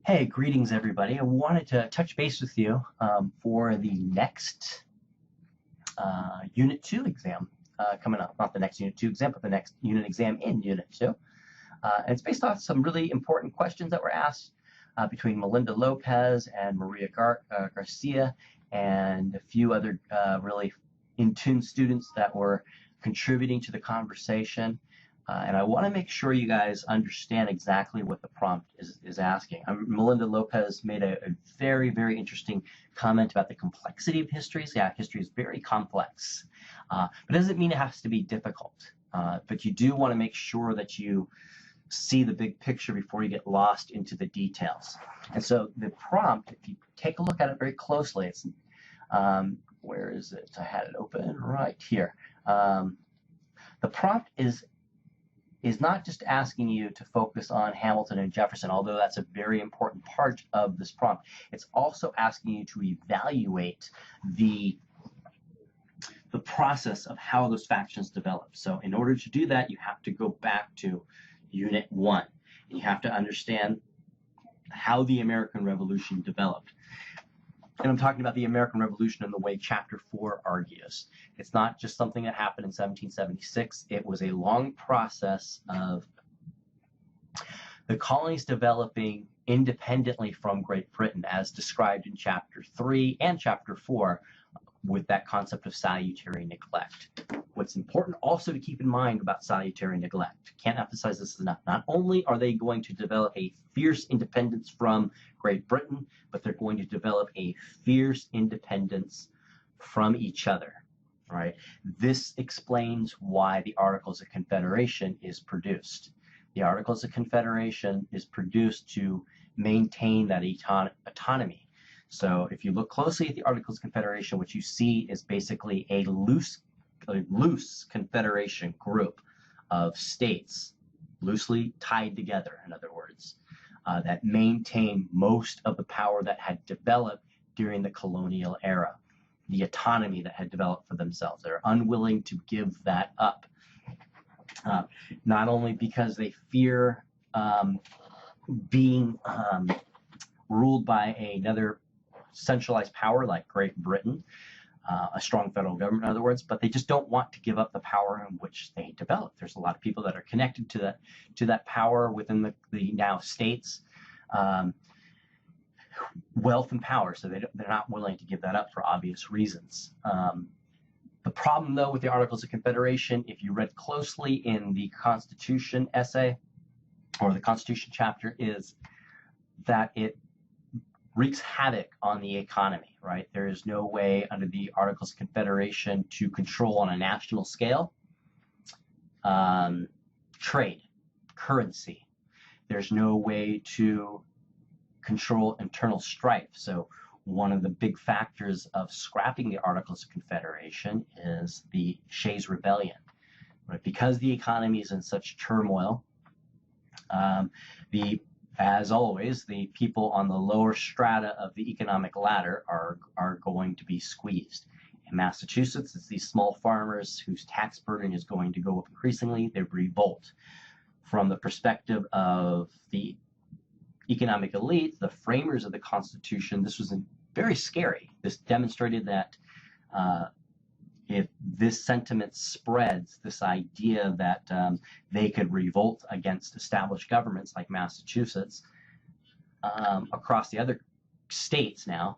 Hey, greetings everybody. I wanted to touch base with you for the next Unit 2 exam coming up. Not the next Unit 2 exam, but the next unit exam in Unit 2. And it's based off some really important questions that were asked between Melinda Lopez and Maria Garcia and a few other really in-tune students that were contributing to the conversation. And I want to make sure you guys understand exactly what the prompt is asking. Melinda Lopez made a very, very interesting comment about the complexity of history. So yeah, history is very complex, but it doesn't mean it has to be difficult. But you do want to make sure that you see the big picture before you get lost into the details. And so the prompt, if you take a look at it very closely, it's where is it? I had it open right here. The prompt is not just asking you to focus on Hamilton and Jefferson, although that's a very important part of this prompt. It's also asking you to evaluate the process of how those factions develop. So in order to do that, you have to go back to Unit 1. And you have to understand how the American Revolution developed. And I'm talking about the American Revolution in the way Chapter 4 argues. It's not just something that happened in 1776. It was a long process of the colonies developing independently from Great Britain, as described in Chapter 3 and Chapter 4, with that concept of salutary neglect. What's important also to keep in mind about salutary neglect, can't emphasize this enough, not only are they going to develop a fierce independence from Great Britain, but they're going to develop a fierce independence from each other. Right? This explains why the Articles of Confederation is produced. The Articles of Confederation is produced to maintain that autonomy. So if you look closely at the Articles of Confederation, what you see is basically a loose confederation group of states, loosely tied together, in other words, that maintain most of the power that had developed during the colonial era, the autonomy that had developed for themselves. They're unwilling to give that up, not only because they fear being ruled by another centralized power like Great Britain, a strong federal government, in other words, but they just don't want to give up the power in which they developed. There's a lot of people that are connected to that power within the now states, wealth and power, so they're not willing to give that up for obvious reasons. The problem, though, with the Articles of Confederation, if you read closely in the Constitution essay or the Constitution chapter, is that it wreaks havoc on the economy, right? There is no way under the Articles of Confederation to control on a national scale trade, currency. There's no way to control internal strife. So one of the big factors of scrapping the Articles of Confederation is the Shays Rebellion. Right? Because the economy is in such turmoil, as always, the people on the lower strata of the economic ladder are going to be squeezed. In Massachusetts, it's these small farmers whose tax burden is going to go up increasingly. They revolt. From the perspective of the economic elite, the framers of the Constitution, this was very scary. This demonstrated that if this sentiment spreads, this idea that they could revolt against established governments like Massachusetts across the other states now,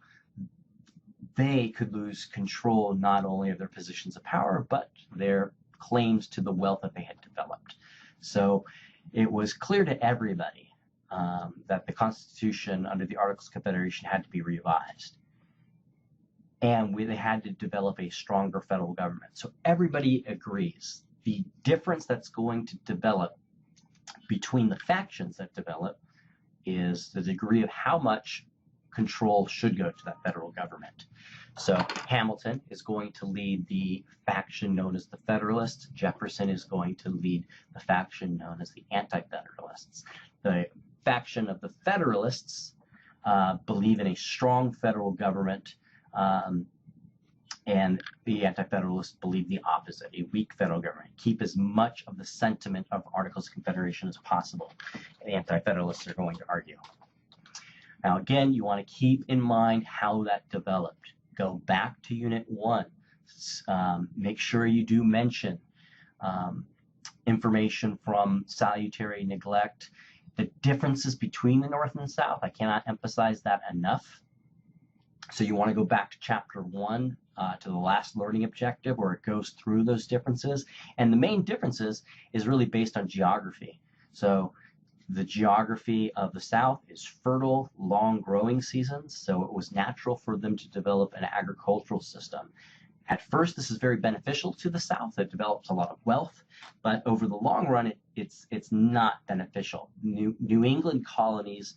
they could lose control not only of their positions of power, but their claims to the wealth that they had developed. So it was clear to everybody that the Constitution under the Articles of Confederation had to be revised. And they had to develop a stronger federal government. So everybody agrees. The difference that's going to develop between the factions that develop is the degree of how much control should go to that federal government. So Hamilton is going to lead the faction known as the Federalists. Jefferson is going to lead the faction known as the Anti-Federalists. The faction of the Federalists believe in a strong federal government, and the Anti-Federalists believe the opposite, a weak federal government. Keep as much of the sentiment of Articles of Confederation as possible. And the Anti-Federalists are going to argue. Now, again, you want to keep in mind how that developed. Go back to Unit 1. Make sure you do mention information from salutary neglect, the differences between the North and the South. I cannot emphasize that enough. So you want to go back to Chapter 1, to the last learning objective, where it goes through those differences. And the main differences is really based on geography. So the geography of the South is fertile, long growing seasons, so it was natural for them to develop an agricultural system. At first, this is very beneficial to the South. It develops a lot of wealth, but over the long run, it's not beneficial. New England colonies,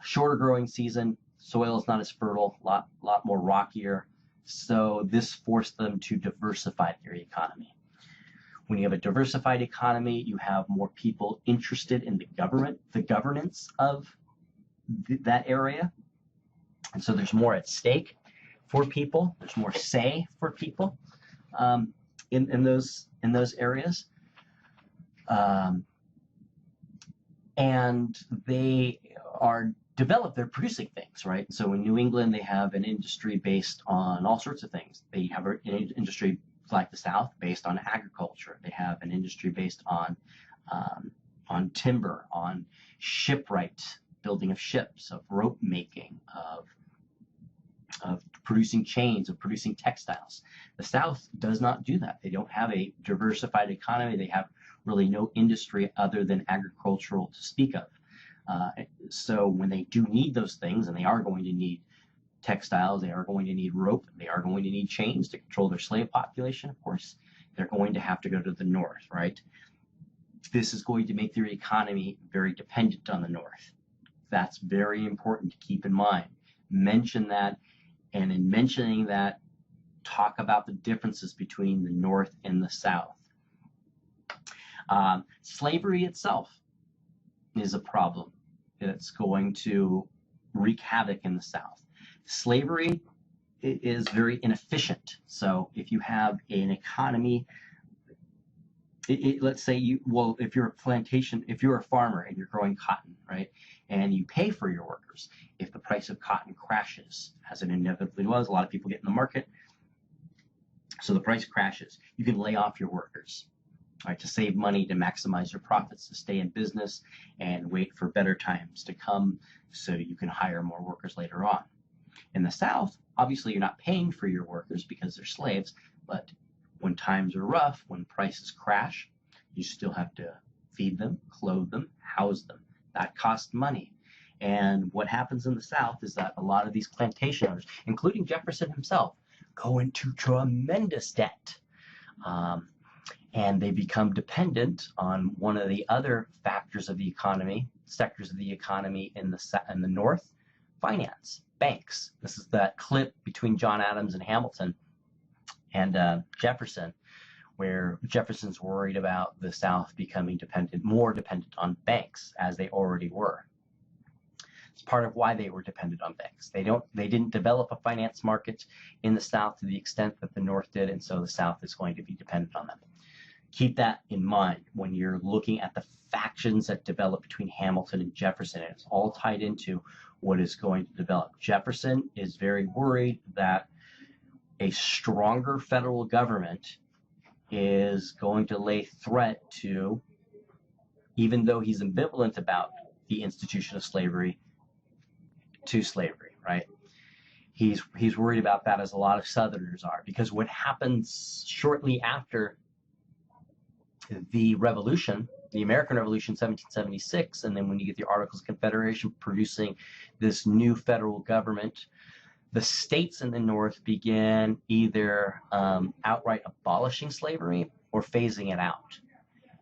shorter growing season, soil is not as fertile, lot more rockier, so this forced them to diversify their economy. When you have a diversified economy, you have more people interested in the governance of that area. And so there's more at stake for people. There's more say for people in those areas. And they are developed, they're producing things, right? So in New England, they have an industry based on all sorts of things. They have an industry like the South based on agriculture. They have an industry based on timber, on shipwright, building of ships, of rope making, of producing chains, of producing textiles. The South does not do that. They don't have a diversified economy. They have really no industry other than agricultural to speak of. So when they do need those things, and they are going to need textiles, they are going to need rope, they are going to need chains to control their slave population, of course, they're going to have to go to the North, right? This is going to make their economy very dependent on the North. That's very important to keep in mind. Mention that, and in mentioning that, talk about the differences between the North and the South. Slavery itself is a problem that's going to wreak havoc in the South. Slavery is very inefficient. So if you have an economy, let's say if you're a plantation, if you're a farmer and you're growing cotton, right, and you pay for your workers, if the price of cotton crashes, as it inevitably was, a lot of people get in the market, so the price crashes, you can lay off your workers, right, to save money, to maximize your profits, to stay in business and wait for better times to come so you can hire more workers later on. In the South, obviously you're not paying for your workers because they're slaves, but when times are rough, when prices crash, you still have to feed them, clothe them, house them. That costs money. And what happens in the South is that a lot of these plantation owners, including Jefferson himself, go into tremendous debt. And they become dependent on one of the other factors of the economy, sectors of the economy in the North, finance, banks. This is that clip between John Adams and Hamilton and Jefferson, where Jefferson's worried about the South becoming more dependent on banks, as they already were. It's part of why they were dependent on banks. They didn't develop a finance market in the South to the extent that the North did, and so the South is going to be dependent on them. Keep that in mind when you're looking at the factions that develop between Hamilton and Jefferson. It's all tied into what is going to develop. Jefferson is very worried that a stronger federal government is going to lay threat to, even though he's ambivalent about the institution of slavery, to slavery, right? He's worried about that, as a lot of Southerners are, because what happens shortly after the Revolution, the American Revolution, 1776, and then when you get the Articles of Confederation producing this new federal government, the states in the North began either outright abolishing slavery or phasing it out.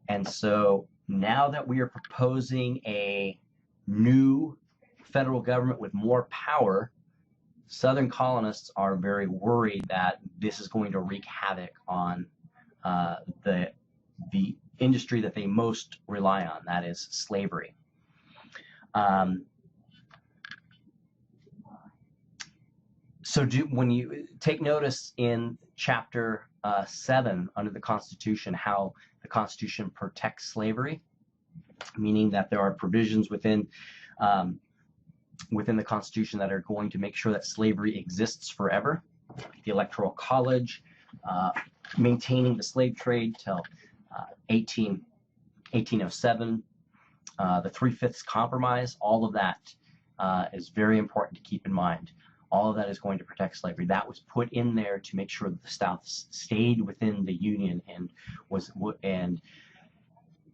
And so now that we are proposing a new federal government with more power, Southern colonists are very worried that this is going to wreak havoc on the industry that they most rely on, that is slavery. So when you take notice in Chapter 7 under the Constitution, how the Constitution protects slavery, meaning that there are provisions within within the Constitution that are going to make sure that slavery exists forever. The Electoral College, maintaining the slave trade till 1807, the Three-Fifths Compromise, all of that is very important to keep in mind. All of that is going to protect slavery. That was put in there to make sure that the South stayed within the Union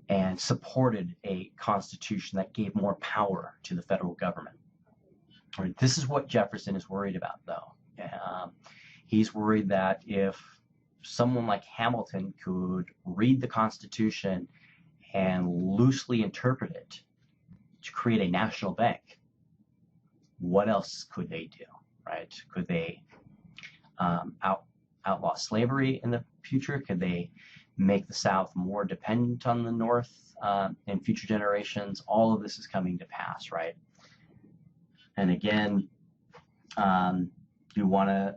and supported a constitution that gave more power to the federal government. Right. This is what Jefferson is worried about, though. He's worried that if someone like Hamilton could read the Constitution and loosely interpret it to create a national bank, what else could they do? Right? Could they outlaw slavery in the future? Could they make the South more dependent on the North in future generations? All of this is coming to pass, right? And again, you want to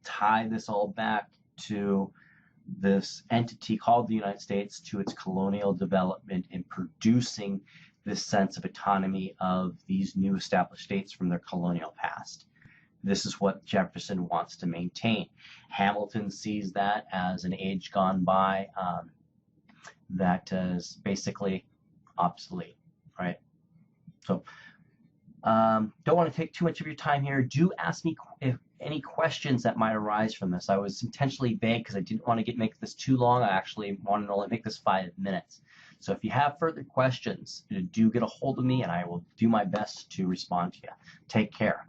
tie this all back to this entity called the United States, to its colonial development in producing this sense of autonomy of these new established states from their colonial past. This is what Jefferson wants to maintain. Hamilton sees that as an age gone by that is basically obsolete, right? So don't want to take too much of your time here. Do ask me if any questions that might arise from this. I was intentionally vague because I didn't want to make this too long. I actually wanted to only make this 5 minutes. So if you have further questions, do get a hold of me and I will do my best to respond to you. Take care.